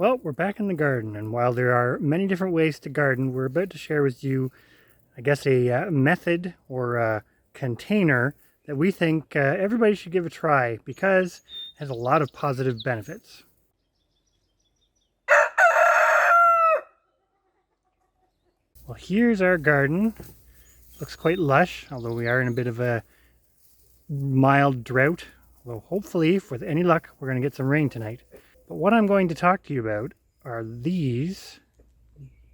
Well, we're back in the garden, and while there are many different ways to garden, we're about to share with you, I guess, a method or a container that we think everybody should give a try because it has a lot of positive benefits. Well, here's our garden. Looks quite lush, although we are in a bit of a mild drought. Although hopefully, with any luck, we're going to get some rain tonight. But what I'm going to talk to you about are these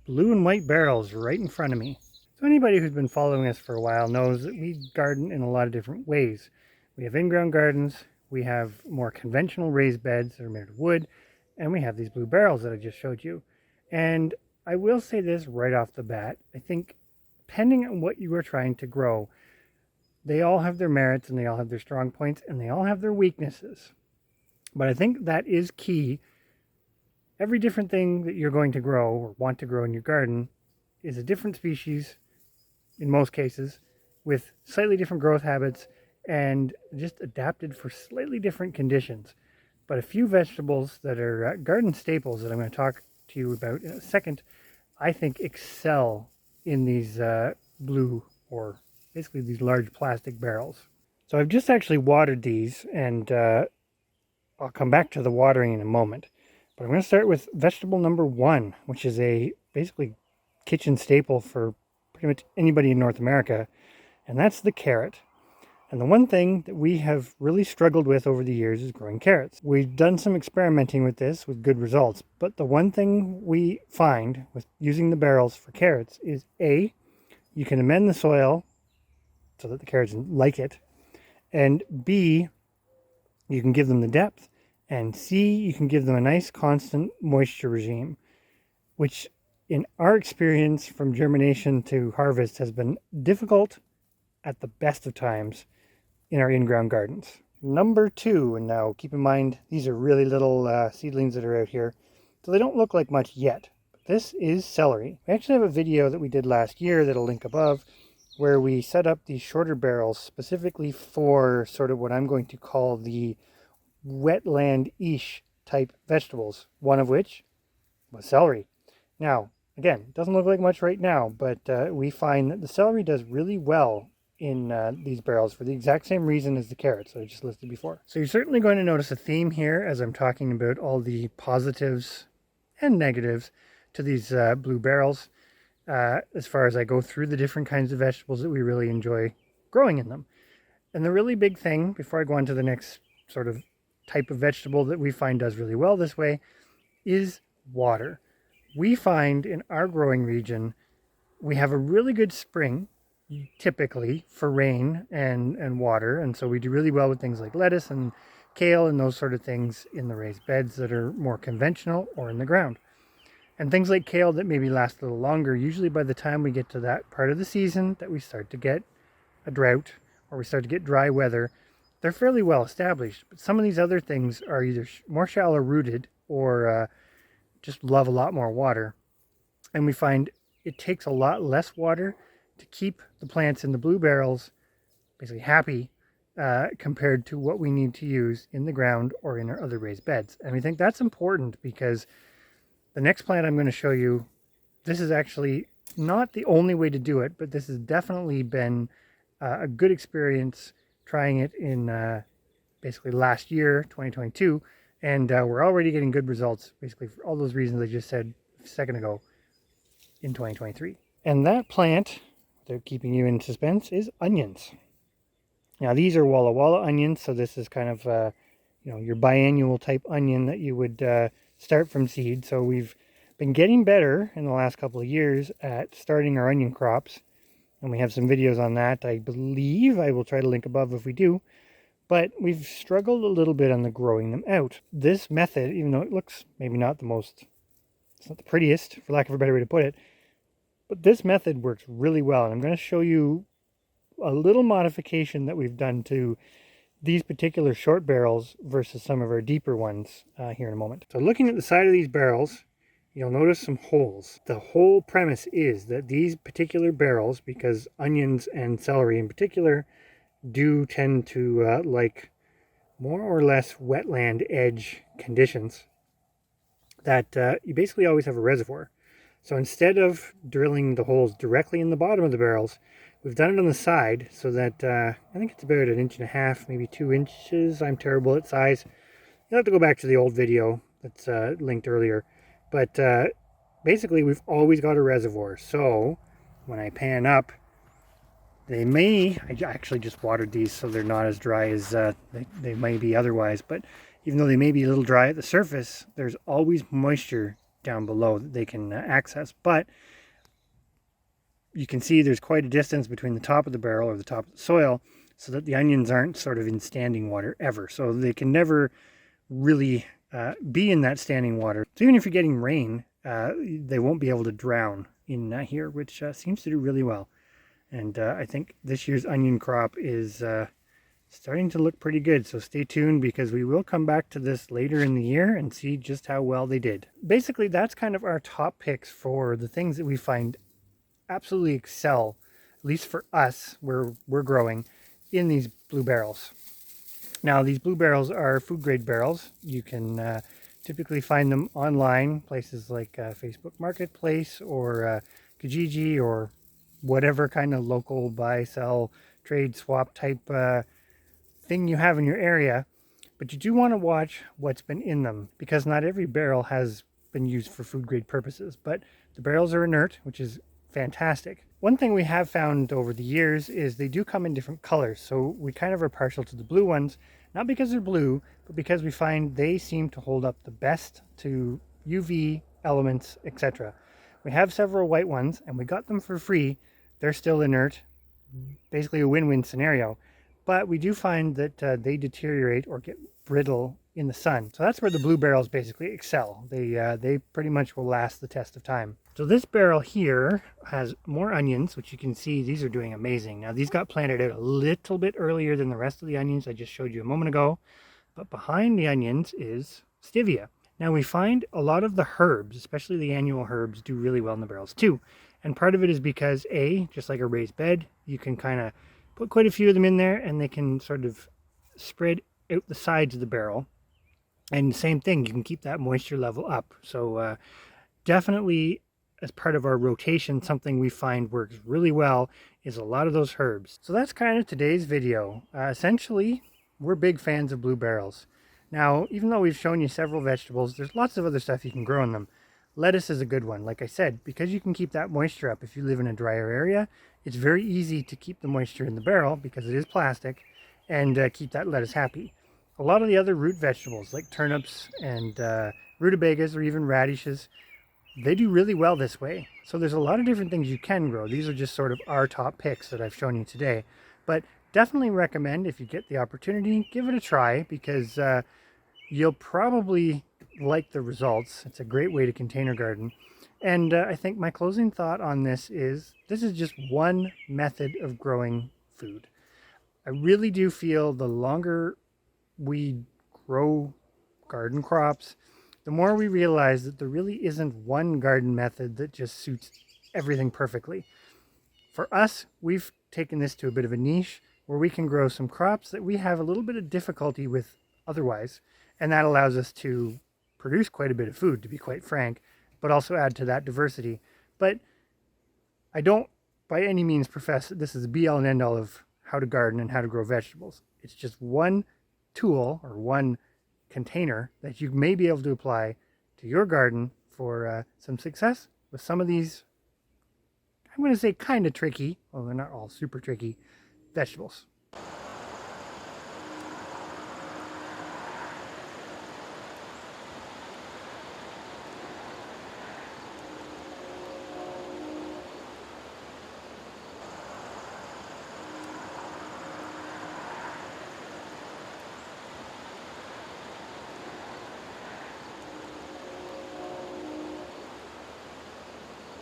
blue and white barrels right in front of me. So anybody who's been following us for a while knows that we garden in a lot of different ways. We have in-ground gardens, we have more conventional raised beds that are made of wood, and we have these blue barrels that I just showed you. And I will say this right off the bat, I think depending on what you are trying to grow, they all have their merits and they all have their strong points and they all have their weaknesses. But I think that is key. Every different thing that you're going to grow or want to grow in your garden is a different species in most cases with slightly different growth habits and just adapted for slightly different conditions. But a few vegetables that are garden staples that I'm going to talk to you about in a second, I think excel in these blue or basically these large plastic barrels. So I've just actually watered these, and I'll come back to the watering in a moment. But I'm going to start with vegetable number 1, which is a basically kitchen staple for pretty much anybody in North America, and that's the carrot. And the one thing that we have really struggled with over the years is growing carrots. We've done some experimenting with this with good results, but the one thing we find with using the barrels for carrots is A, you can amend the soil so that the carrots like it, and B, you can give them the depth, and C, you can give them a nice constant moisture regime, which in our experience from germination to harvest has been difficult at the best of times in our in-ground gardens. Number 2, and now keep in mind these are really little seedlings that are out here, so they don't look like much yet. But this is celery. We actually have a video that we did last year that'll link above where we set up these shorter barrels specifically for sort of what I'm going to call the wetland-ish type vegetables, one of which was celery. Now, again, it doesn't look like much right now, but we find that the celery does really well in these barrels for the exact same reason as the carrots that I just listed before. So you're certainly going to notice a theme here as I'm talking about all the positives and negatives to these blue barrels as far as I go through the different kinds of vegetables that we really enjoy growing in them. And the really big thing, before I go on to the next sort of type of vegetable that we find does really well this way, is water. We find in our growing region, we have a really good spring, typically, for rain and water. And so we do really well with things like lettuce and kale and those sort of things in the raised beds that are more conventional or in the ground. And things like kale that maybe last a little longer, usually by the time we get to that part of the season that we start to get a drought or we start to get dry weather, they're fairly well established. But some of these other things are either more shallow rooted or just love a lot more water. And we find it takes a lot less water to keep the plants in the blue barrels basically happy compared to what we need to use in the ground or in our other raised beds. And we think that's important because the next plant I'm going to show you, this is actually not the only way to do it, but this has definitely been a good experience trying it in basically last year, 2022, and we're already getting good results basically for all those reasons I just said a second ago in 2023. And that plant, without keeping you in suspense, is onions. Now these are Walla Walla onions, so this is kind of your biannual type onion that you would start from seed. So we've been getting better in the last couple of years at starting our onion crops, and we have some videos on that. I believe I will try to link above if we do, but we've struggled a little bit on the growing them out. This method, even though it looks maybe not the most, it's not the prettiest, for lack of a better way to put it, but this method works really well. And I'm going to show you a little modification that we've done to these particular short barrels versus some of our deeper ones here in a moment. So looking at the side of these barrels, you'll notice some holes. The whole premise is that these particular barrels, because onions and celery in particular do tend to like more or less wetland edge conditions, that you basically always have a reservoir. So instead of drilling the holes directly in the bottom of the barrels, we've done it on the side so that I think it's about 1.5 inches, maybe 2 inches. I'm terrible at size. You'll have to go back to the old video that's linked earlier. But basically, we've always got a reservoir. So when I pan up, I actually just watered these so they're not as dry as they may be otherwise. But even though they may be a little dry at the surface, there's always moisture down below that they can access. But you can see there's quite a distance between the top of the barrel or the top of the soil, so that the onions aren't sort of in standing water ever. So they can never really be in that standing water. So even if you're getting rain, they won't be able to drown in here, which seems to do really well. And I think this year's onion crop is starting to look pretty good. So stay tuned, because we will come back to this later in the year and see just how well they did. Basically, that's kind of our top picks for the things that we find absolutely excel, at least for us, where we're growing, in these blue barrels. Now, these blue barrels are food grade barrels. You can typically find them online, places like Facebook Marketplace or Kijiji, or whatever kind of local buy, sell, trade, swap type thing you have in your area. But you do want to watch what's been in them, because not every barrel has been used for food grade purposes. But the barrels are inert, which is fantastic. One thing we have found over the years is they do come in different colors. So we kind of are partial to the blue ones, not because they're blue, but because we find they seem to hold up the best to UV elements, etc. We have several white ones, and we got them for free. They're still inert, basically a win-win scenario. But we do find that they deteriorate or get brittle in the sun. So that's where the blue barrels basically excel. They pretty much will last the test of time. So this barrel here has more onions, which you can see these are doing amazing. Now these got planted out a little bit earlier than the rest of the onions I just showed you a moment ago. But behind the onions is stevia. Now we find a lot of the herbs, especially the annual herbs, do really well in the barrels too. And part of it is because just like a raised bed, you can kind of put quite a few of them in there, and they can sort of spread out the sides of the barrel. And same thing, you can keep that moisture level up. So definitely, as part of our rotation, something we find works really well is a lot of those herbs. So that's kind of today's video. Essentially, we're big fans of blue barrels. Now, even though we've shown you several vegetables, there's lots of other stuff you can grow in them. Lettuce is a good one. Like I said, because you can keep that moisture up if you live in a drier area, it's very easy to keep the moisture in the barrel, because it is plastic, and keep that lettuce happy. A lot of the other root vegetables, like turnips and rutabagas or even radishes, they do really well this way. So there's a lot of different things you can grow. These are just sort of our top picks that I've shown you today. But definitely recommend, if you get the opportunity, give it a try, because you'll probably like the results. It's a great way to container garden. And I think my closing thought on this is just one method of growing food. I really do feel the longer we grow garden crops, the more we realize that there really isn't one garden method that just suits everything perfectly. For us, we've taken this to a bit of a niche where we can grow some crops that we have a little bit of difficulty with otherwise. And that allows us to produce quite a bit of food, to be quite frank, but also add to that diversity. But I don't by any means profess that this is the be-all and end-all of how to garden and how to grow vegetables. It's just one tool or one container that you may be able to apply to your garden for some success with some of these, I'm going to say kind of tricky, well, they're not all super tricky, vegetables.